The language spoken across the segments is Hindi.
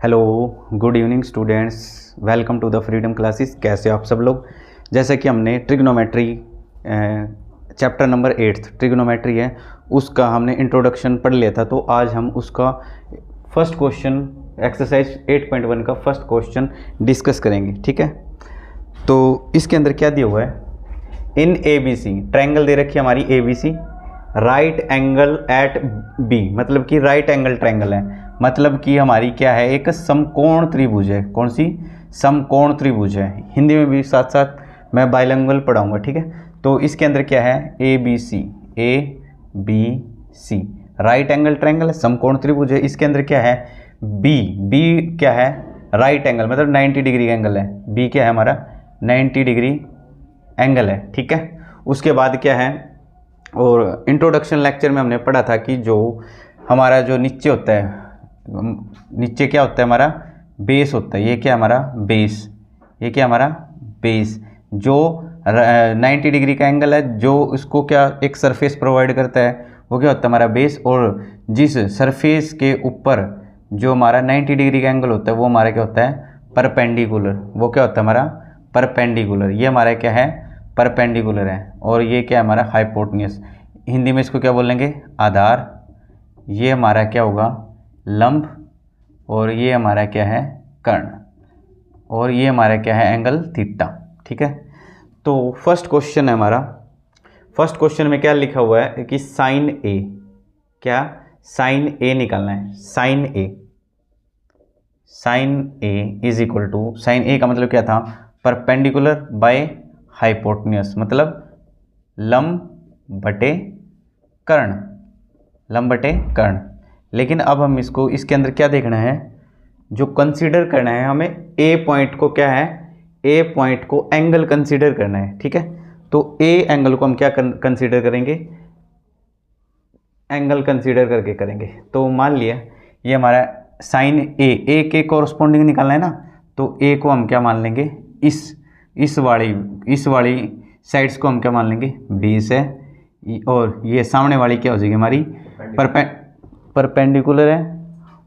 Hello, good evening students, welcome to the freedom classes. कैसे हो आप सब लोग। जैसे कि हमने ट्रिग्नोमेट्री चैप्टर नंबर 8 ट्रिग्नोमेट्री है, उसका हमने इंट्रोडक्शन पढ़ लिया था। तो आज हम उसका फर्स्ट क्वेश्चन एक्सरसाइज 8.1 का फर्स्ट क्वेश्चन डिस्कस करेंगे। ठीक है, तो इसके अंदर क्या दिया हुआ है, इन ए बी सी ट्रायंगल दे रखी है हमारी A B C, right angle at B, मतलब कि राइट एंगल ट्रायंगल है, मतलब कि हमारी क्या है, एक समकोण त्रिभुज है। कौन सी? समकोण त्रिभुज है। हिंदी में भी साथ साथ मैं बाइलिंगुअल पढ़ाऊंगा। ठीक है, तो इसके अंदर क्या है, A B C right angle triangle है, समकोण त्रिभुज है। इसके अंदर क्या है, बी क्या है, राइट एंगल, मतलब 90 डिग्री एंगल है। बी क्या है हमारा, 90 डिग्री एंगल है। ठीक है, उसके बाद क्या है, और इंट्रोडक्शन लेक्चर में हमने पढ़ा था कि जो हमारा जो नीचे होता है, नीचे क्या होता है हमारा, बेस होता है। ये क्या हमारा बेस, ये क्या हमारा बेस, जो 90 डिग्री का एंगल है, जो उसको क्या एक सरफेस प्रोवाइड करता है, वो क्या होता है हमारा बेस। और जिस सरफेस के ऊपर जो हमारा 90 डिग्री का एंगल होता है, वो हमारा क्या होता है, परपेंडिकुलर। वो क्या होता है हमारा परपेंडिकुलर। ये हमारा क्या है, परपेंडिकुलर है। और ये क्या है हमारा हाइपोटेन्यूस, हिंदी में इसको क्या बोलेंगे, आधार। ये हमारा क्या होगा, लंब। और ये हमारा क्या है, कर्ण। और ये हमारा क्या है, एंगल थीटा। ठीक है, तो फर्स्ट क्वेश्चन है हमारा। फर्स्ट क्वेश्चन में क्या लिखा हुआ है कि साइन ए, क्या साइन ए निकालना है। Sine A is equal to, sine A का मतलब क्या था, परपेंडिकुलर बाय हाइपोटेन्यूस, मतलब लंब बटे कर्ण, लंब बटे कर्ण। लेकिन अब हम इसको, इसके अंदर क्या देखना है, जो कंसीडर करना है हमें, ए पॉइंट को क्या है, ए पॉइंट को एंगल कंसीडर करना है। ठीक है, तो ए एंगल को हम क्या कंसीडर करेंगे, एंगल कंसीडर करके करेंगे। तो मान लिया ये हमारा साइन ए के कॉरस्पॉन्डिंग निकालना है ना, तो ए को हम क्या मान लेंगे, इस वाली साइड्स को हम क्या मान लेंगे, बेस है। और ये सामने वाली क्या हो जाएगी हमारी, परपेंडिकुलर है।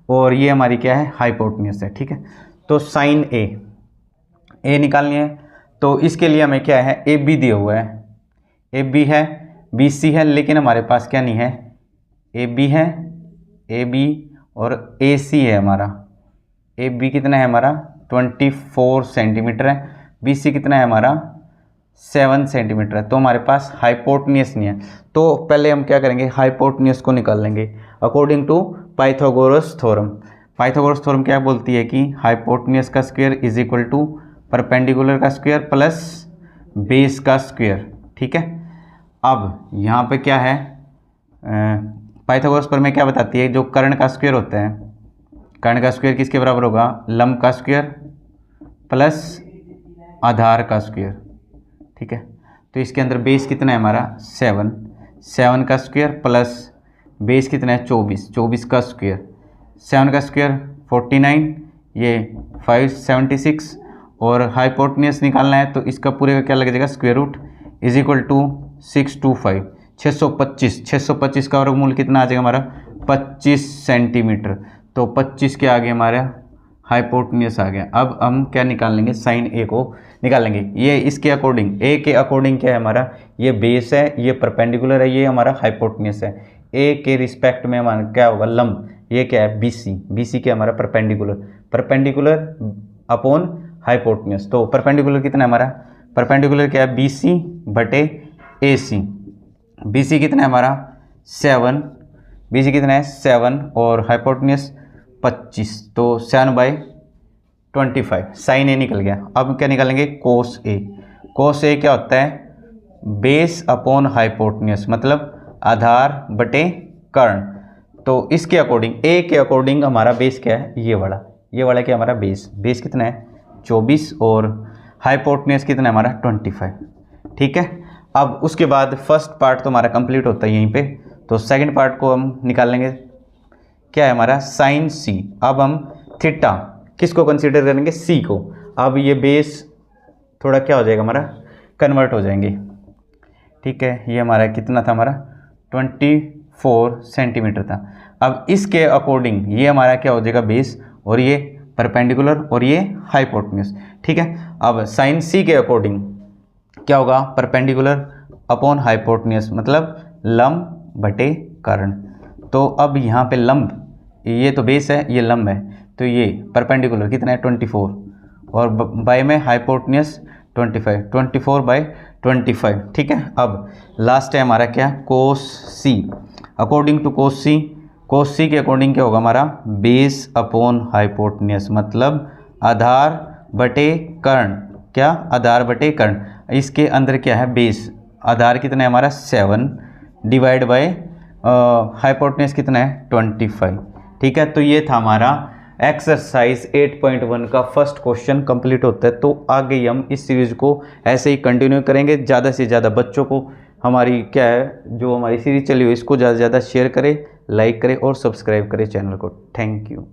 और ये हमारी क्या है, हाइपोटेन्यूस है। ठीक है, तो साइन ए निकालनी है। तो इसके लिए हमें क्या है, ए बी दिया हुआ है, ए बी है, बी सी है, लेकिन हमारे पास क्या नहीं है, ए बी है, ए बी और ए सी है हमारा। ए बी कितना है हमारा, 24 सेंटीमीटर है, बी सी कितना है हमारा, 7 सेंटीमीटर है। तो हमारे पास हाइपोटेन्यूस नहीं है। तो पहले हम क्या करेंगे, हाइपोटेन्यूस को निकाल लेंगे according to Pythagoras theorem. Pythagoras theorem क्या बोलती है कि हाइपोटेन्यूस का square is equal to perpendicular का स्क्वायर प्लस बेस का स्क्वायर। ठीक है, अब यहाँ पे क्या है, पाइथागोरस पर में क्या बताती है, जो कर्ण का स्क्वायर होता है, कर्ण का स्क्वायर किसके बराबर होगा, लंब का स्क्वायर प्लस आधार का स्क्वायर। ठीक है, तो इसके अंदर बेस कितना है हमारा, 7 का स्क्वायर प्लस बेस कितना है, 24 का स्क्वायर, 7 का स्क्वायर 49, ये 576। और हाइपोटेन्यूस निकालना है, तो इसका पूरे का क्या लग जाएगा, square root is equal to 625, 625 का वर्गमूल कितना आ जाएगा हमारा, 25 सेंटीमीटर। तो 25 के आगे हमारा हाइपोटेन्यूस आ गया। अब हम क्या निकाल लेंगे, साइन ए को निकाल लेंगे। ये इसके अकॉर्डिंग, ए के अकॉर्डिंग क्या है हमारा, ये बेस है, ये परपेंडिकुलर है, ये हमारा हाइपोटेन्यूस है। ए के रिस्पेक्ट में हमारा क्या होगा, लंब। ये क्या है, बी सी क्या हमारा, परपेंडिकुलर अपॉन हाइपोटेन्यूस। तो परपेंडिकुलर कितना है हमारा, परपेंडिकुलर क्या है, बी सी बटे ए सी। बी सी कितना है हमारा 7, बी सी कितना है 7 और हाइपोटेन्यूस 25, तो 7/25। साइन ए निकल गया। अब क्या निकालेंगे, कोस ए। कोस ए क्या होता है, बेस अपॉन हाइपोटेन्यूस, मतलब आधार बटे कर्ण। तो इसके अकॉर्डिंग, ए के अकॉर्डिंग हमारा बेस क्या है, ये वाला क्या हमारा बेस कितना है 24 और हाइपोटेन्यूस कितना है हमारा 25। ठीक है, अब उसके बाद फर्स्ट पार्ट तो हमारा कंप्लीट होता है यहीं पे। तो सेकंड पार्ट को हम निकाल लेंगे, क्या है हमारा साइन सी। अब हम थीटा किसको कंसीडर करेंगे, सी को। अब ये बेस थोड़ा क्या हो जाएगा हमारा, कन्वर्ट हो जाएंगे। ठीक है, ये हमारा कितना था, हमारा 24 सेंटीमीटर था। अब इसके अकॉर्डिंग ये हमारा क्या हो जाएगा बेस, और ये परपेंडिकुलर और ये हाइपोटेन्यूज, ठीक है। अब साइन सी के अकॉर्डिंग क्या होगा, परपेंडिकुलर अपॉन हाइपोटेन्यूज मतलब लंब बटे कर्ण। तो अब यहाँ पे लंब, ये तो बेस है, ये लंब है, तो ये परपेंडिकुलर कितना है 24 और बाय में हाइपोटेन्यूज 25, 24/25, ठीक है। अब लास्ट है हमारा क्या, कोस सी। अकॉर्डिंग टू कोस सी के अकॉर्डिंग क्या होगा हमारा, बेस अपॉन हाइपोटेन्यूज मतलब आधार बटे कर्ण, क्या आधार बटे कर्ण। इसके अंदर क्या है बेस, आधार कितना है हमारा 7 डिवाइड बाय हाइपोटेन्यूज कितना है 25, ठीक है। तो ये था हमारा एक्सरसाइज 8.1 का फर्स्ट क्वेश्चन कंप्लीट होता है। तो आगे हम इस सीरीज को ऐसे ही कंटिन्यू करेंगे। ज़्यादा से ज़्यादा बच्चों को हमारी क्या है जो हमारी सीरीज चली हुई इसको ज़्यादा से ज़्यादा शेयर करें, लाइक करें और सब्सक्राइब करें चैनल को। Thank you.